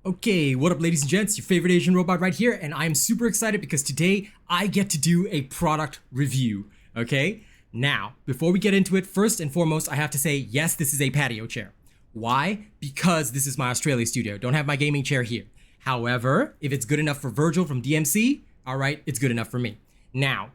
Okay, what up ladies and gents, your favorite Asian robot right here, and I'm super excited because today I get to do a product review, okay? Now, before we get into it, first and foremost, I have to say, yes, this is a patio chair. Why? Because this is my Australia studio, don't have my gaming chair here. However, if it's good enough for Virgil from DMC, alright, it's good enough for me. Now,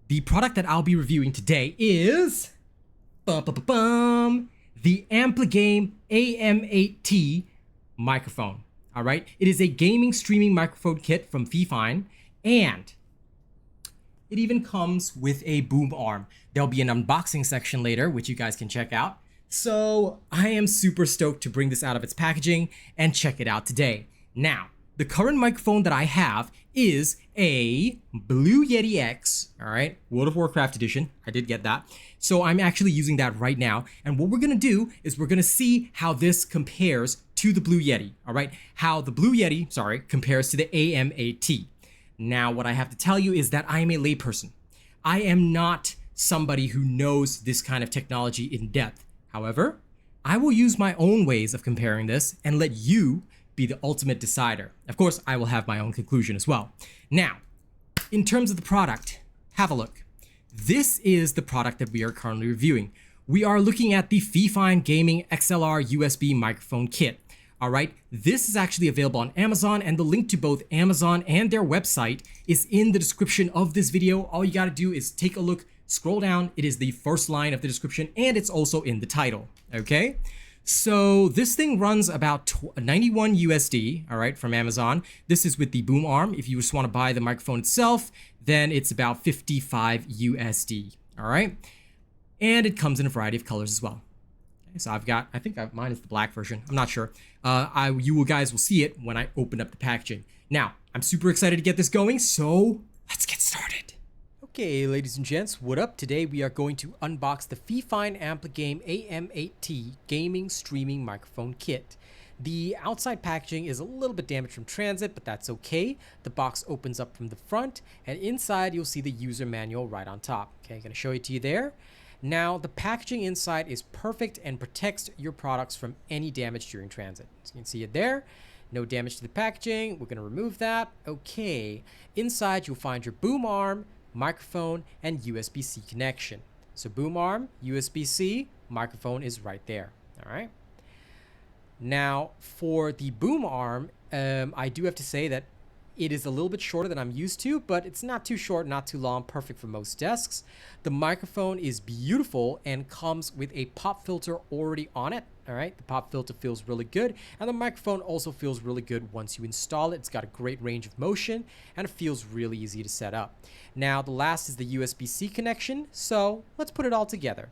the product that I'll be reviewing today is the Ampligame AM8T microphone. All right, it is a gaming streaming microphone kit from FIFINE, and it even comes with a boom arm. There'll be an unboxing section later, which you guys can check out. So I am super stoked to bring this out of its packaging and check it out today. Now, the current microphone that I have is a Blue Yeti X, all right, World of Warcraft edition. I did get that. So I'm actually using that right now. And what we're gonna do is we're gonna see how this compares to the Blue Yeti, all right? How the Blue Yeti, compares to the AM8T. Now, what I have to tell you is that I am a layperson. I am not somebody who knows this kind of technology in depth. However, I will use my own ways of comparing this and let you be the ultimate decider. Of course, I will have my own conclusion as well. Now, in terms of the product, have a look. This is the product that we are currently reviewing. We are looking at the FIFINE Gaming XLR USB microphone kit. All right, this is actually available on Amazon, and the link to both Amazon and their website is in the description of this video. All you gotta do is take a look, scroll down. It is the first line of the description, and it's also in the title, okay? So this thing runs about 91 USD, all right, from Amazon. This is with the boom arm. If you just want to buy the microphone itself, then it's about 55 USD, all right? And it comes in a variety of colors as well. Okay, so I think mine is the black version. I'm not sure. You guys will see it when I open up the packaging. Now, I'm super excited to get this going, so let's get started. Okay, ladies and gents, what up? Today we are going to unbox the FIFINE Ampligame AM8T gaming streaming microphone kit. The outside packaging is a little bit damaged from transit, but that's okay. The box opens up from the front, and inside you'll see the user manual right on top. Okay, I'm gonna show it to you there. Now, the packaging inside is perfect and protects your products from any damage during transit. So you can see it there. No damage to the packaging. We're gonna remove that. Okay, inside you'll find your boom arm, microphone, and USB-C connection. So boom arm, USB-C, microphone is right there. All right. Now for the boom arm, I do have to say that it is a little bit shorter than I'm used to, but it's not too short, not too long, perfect for most desks. The microphone is beautiful and comes with a pop filter already on it. All right, the pop filter feels really good, and the microphone also feels really good once you install it. It's got a great range of motion, and it feels really easy to set up. Now, the last is the USB-C connection, so let's put it all together.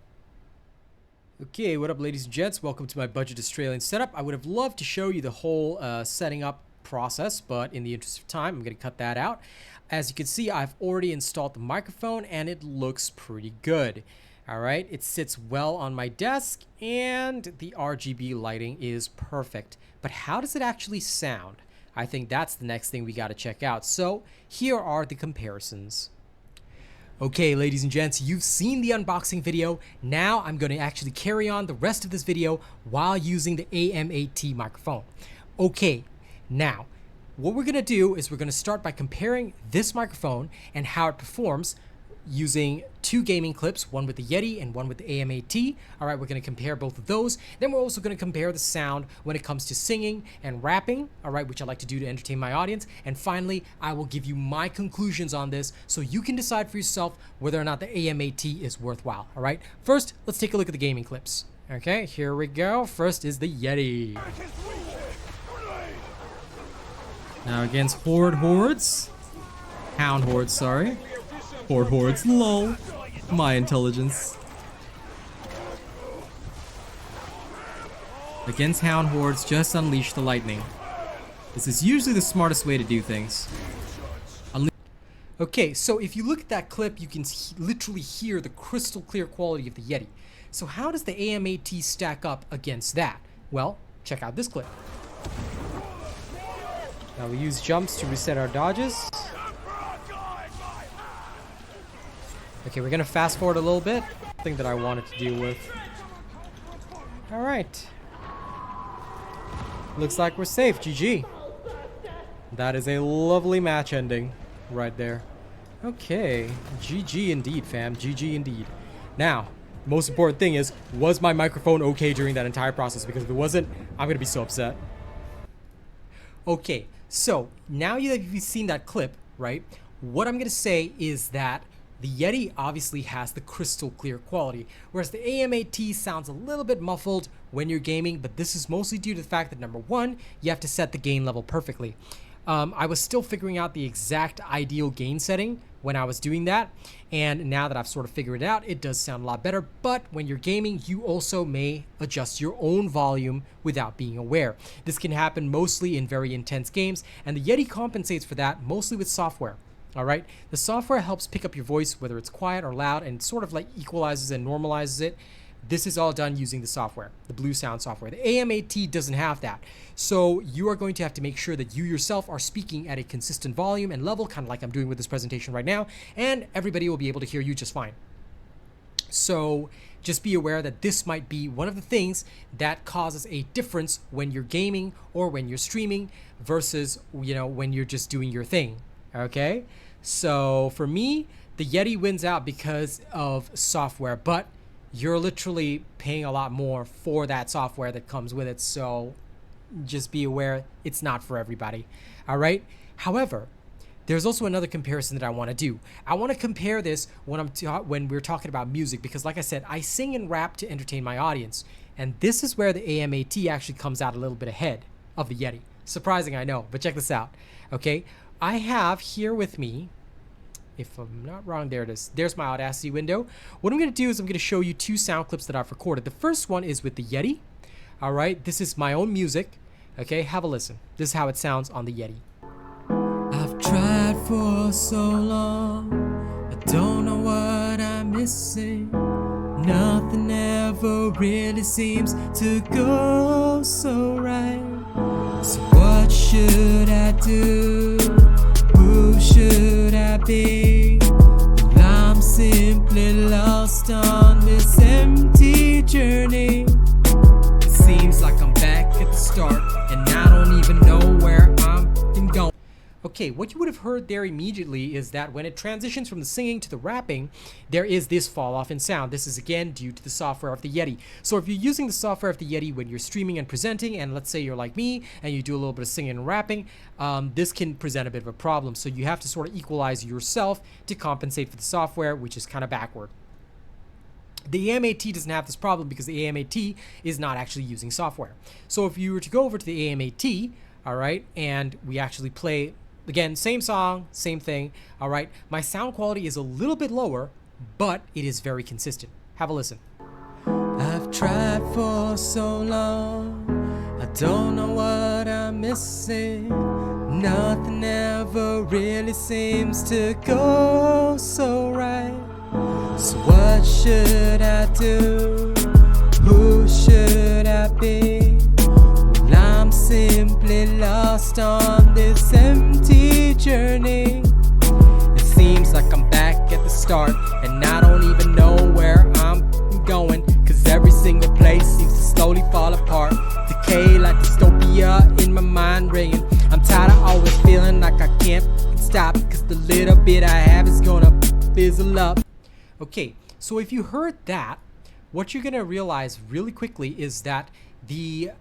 Okay, what up ladies and gents? Welcome to my budget Australian setup. I would have loved to show you the whole setting up process, but in the interest of time, I'm going to cut that out. As you can see, I've already installed the microphone, and it looks pretty good. All right, it sits well on my desk, and the RGB lighting is perfect. But how does it actually sound? I think that's the next thing we got to check out. So here are the comparisons. Okay, ladies and gents, you've seen the unboxing video. Now I'm going to actually carry on the rest of this video while using the AM8T microphone. Okay, now what we're going to do is we're going to start by comparing this microphone and how it performs using two gaming clips, one with the Yeti and one with the AM8T. All right, we're going to compare both of those. Then we're also going to compare the sound when it comes to singing and rapping, all right, which I like to do to entertain my audience. And finally, I will give you my conclusions on this so you can decide for yourself whether or not the AM8T is worthwhile, all right? First, let's take a look at the gaming clips. Okay, here we go. First is the Yeti. Now against Hordes. Hound Hordes, sorry. Hordes, lol. My intelligence. Against Hound Hordes, just unleash the lightning. This is usually the smartest way to do things. Okay, so if you look at that clip, you can literally hear the crystal clear quality of the Yeti. So how does the AM8T stack up against that? Well, check out this clip. Now we use jumps to reset our dodges. Okay, we're gonna fast forward a little bit. Thing that I wanted to deal with. All right. Looks like we're safe. GG. That is a lovely match ending right there. Okay. GG indeed, fam. GG indeed. Now, most important thing is, was my microphone okay during that entire process? Because if it wasn't, I'm going to be so upset. Okay, so now that you've seen that clip, right? What I'm going to say is that the Yeti obviously has the crystal clear quality, whereas the AM8T sounds a little bit muffled when you're gaming, but this is mostly due to the fact that number one, you have to set the gain level perfectly. I was still figuring out the exact ideal gain setting when I was doing that, and now that I've sort of figured it out, it does sound a lot better. But when you're gaming, you also may adjust your own volume without being aware. This can happen mostly in very intense games, and the Yeti compensates for that mostly with software. All right, the software helps pick up your voice, whether it's quiet or loud, and sort of like equalizes and normalizes it. This is all done using the software, the Blue Sound software. The AM8T doesn't have that. So you are going to have to make sure that you yourself are speaking at a consistent volume and level, kind of like I'm doing with this presentation right now, and everybody will be able to hear you just fine. So just be aware that this might be one of the things that causes a difference when you're gaming or when you're streaming versus, you know, when you're just doing your thing. Okay? So for me, the Yeti wins out because of software, but you're literally paying a lot more for that software that comes with it. So just be aware it's not for everybody. All right. However, there's also another comparison that I want to do. I want to compare this when we're talking about music, because like I said, I sing and rap to entertain my audience. And this is where the AM8T actually comes out a little bit ahead of the Yeti. Surprising, I know, but check this out. Okay. I have here with me, if I'm not wrong, there it is. There's my Audacity window. What I'm going to do is I'm going to show you two sound clips that I've recorded. The first one is with the Yeti. All right, this is my own music. Okay, have a listen. This is how it sounds on the Yeti. I've tried for so long, I don't know what I'm missing. Nothing ever really seems to go so right. So what should I do? Who should I be? Well, I'm simply lost on this empty journey. It seems like I'm back at the start, and I don't even know where I'm going. Okay, what you would have heard there immediately is that when it transitions from the singing to the rapping, there is this fall off in sound. This is again due to the software of the Yeti. So if you're using the software of the Yeti when you're streaming and presenting, and let's say you're like me and you do a little bit of singing and rapping, this can present a bit of a problem. So you have to sort of equalize yourself to compensate for the software, which is kind of backward. The AM8T doesn't have this problem because the AM8T is not actually using software. So if you were to go over to the AM8T, all right, and we actually play, again, same song, same thing, all right, my sound quality is a little bit lower, but it is very consistent. Have a listen. I've tried for so long, I don't know what I'm missing. Nothing ever really seems to go so right. So what should I do? Who should I be? Well, I'm simply lost on this empty journey. It seems like I'm back at the start, and I don't even know where I'm going, cause every single place seems to slowly fall apart, decay like dystopia in my mind ringing. I'm tired of always feeling like I can't stop, cause the little bit I have is gonna fizzle up. Okay, so if you heard that, what you're gonna realize really quickly is that the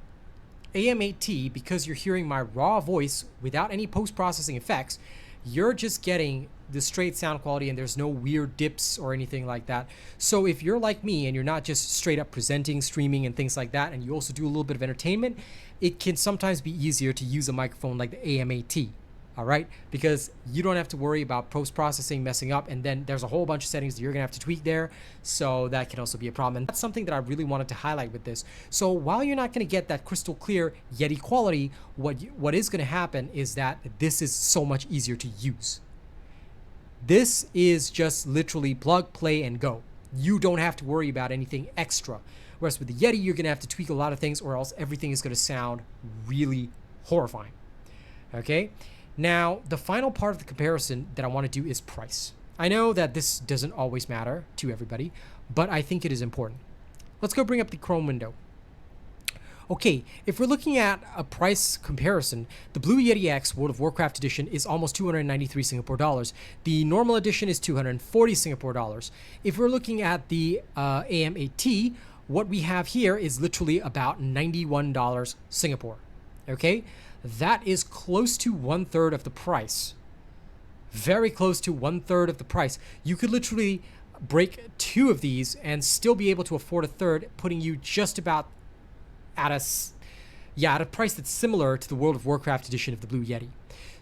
AM8T, because you're hearing my raw voice without any post-processing effects, you're just getting the straight sound quality and there's no weird dips or anything like that. So if you're like me and you're not just straight up presenting, streaming and things like that, and you also do a little bit of entertainment, it can sometimes be easier to use a microphone like the AM8T. All right, because you don't have to worry about post-processing messing up, and then there's a whole bunch of settings that you're gonna have to tweak there, so that can also be a problem. And that's something that I really wanted to highlight with this. So while you're not gonna get that crystal clear Yeti quality, what is gonna happen is that this is so much easier to use. This is just literally plug, play, and go. You don't have to worry about anything extra. Whereas with the Yeti, you're gonna have to tweak a lot of things, or else everything is gonna sound really horrifying. Okay? Now, the final part of the comparison that I want to do is price. I know that this doesn't always matter to everybody, but I think it is important. Let's go bring up the Chrome window. Okay, if we're looking at a price comparison, the Blue Yeti X World of Warcraft edition is almost 293 Singapore dollars. The normal edition is 240 Singapore dollars. If we're looking at the AM8T, what we have here is literally about $91 Singapore. Okay, that is close to 1/3 of the price. Very close to 1/3 of the price. You could literally break two of these and still be able to afford a third, putting you just about at a price that's similar to the World of Warcraft edition of the Blue Yeti.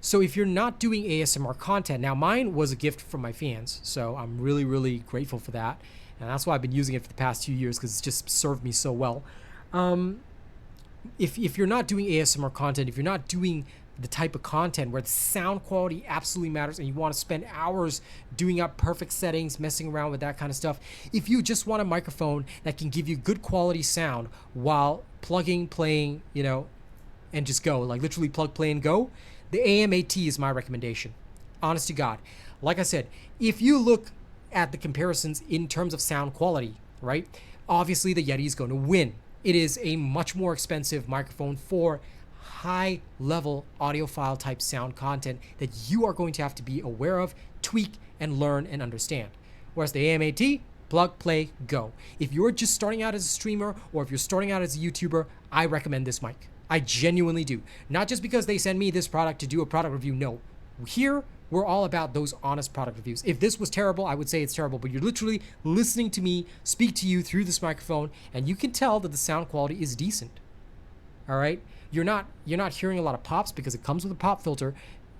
So if you're not doing ASMR content, now mine was a gift from my fans, so I'm really, really grateful for that. And that's why I've been using it for the past 2 years, because it's just served me so well. If you're not doing ASMR content, if you're not doing the type of content where the sound quality absolutely matters and you want to spend hours doing up perfect settings, messing around with that kind of stuff, if you just want a microphone that can give you good quality sound while plugging, playing, and just go, like literally plug, play, and go, the AM8T is my recommendation. Honest to God. Like I said, if you look at the comparisons in terms of sound quality, right, obviously the Yeti is going to win. It is a much more expensive microphone for high level audiophile type sound content that you are going to have to be aware of, tweak, and learn and understand. Whereas the AM8T, plug, play, go. If you're just starting out as a streamer or if you're starting out as a YouTuber, I recommend this mic. I genuinely do. Not just because they send me this product to do a product review. No. Here, we're all about those honest product reviews. If this was terrible, I would say it's terrible, but you're literally listening to me speak to you through this microphone, and you can tell that the sound quality is decent. All right? You're not hearing a lot of pops because it comes with a pop filter.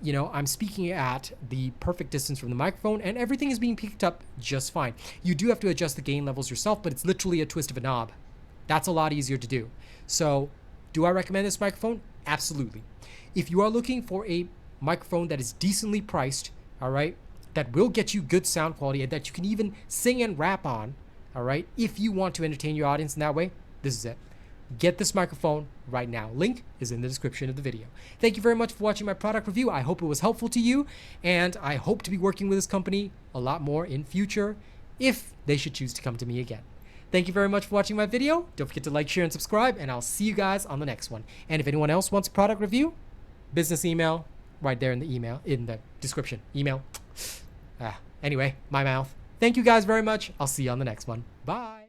I'm speaking at the perfect distance from the microphone, and everything is being picked up just fine. You do have to adjust the gain levels yourself, but it's literally a twist of a knob. That's a lot easier to do. So, do I recommend this microphone? Absolutely. If you are looking for a microphone that is decently priced, all right, that will get you good sound quality and that you can even sing and rap on, all right, if you want to entertain your audience in that way, this is it. Get this microphone right now. Link is in the description of the video. Thank you very much for watching my product review. I hope it was helpful to you, and I hope to be working with this company a lot more in future if they should choose to come to me again. Thank you very much for watching my video. Don't forget to like, share, and subscribe, and I'll see you guys on the next one. And if anyone else wants a product review, business email right there in the description. Email. Anyway, my mouth. Thank you guys very much. I'll see you on the next one. Bye.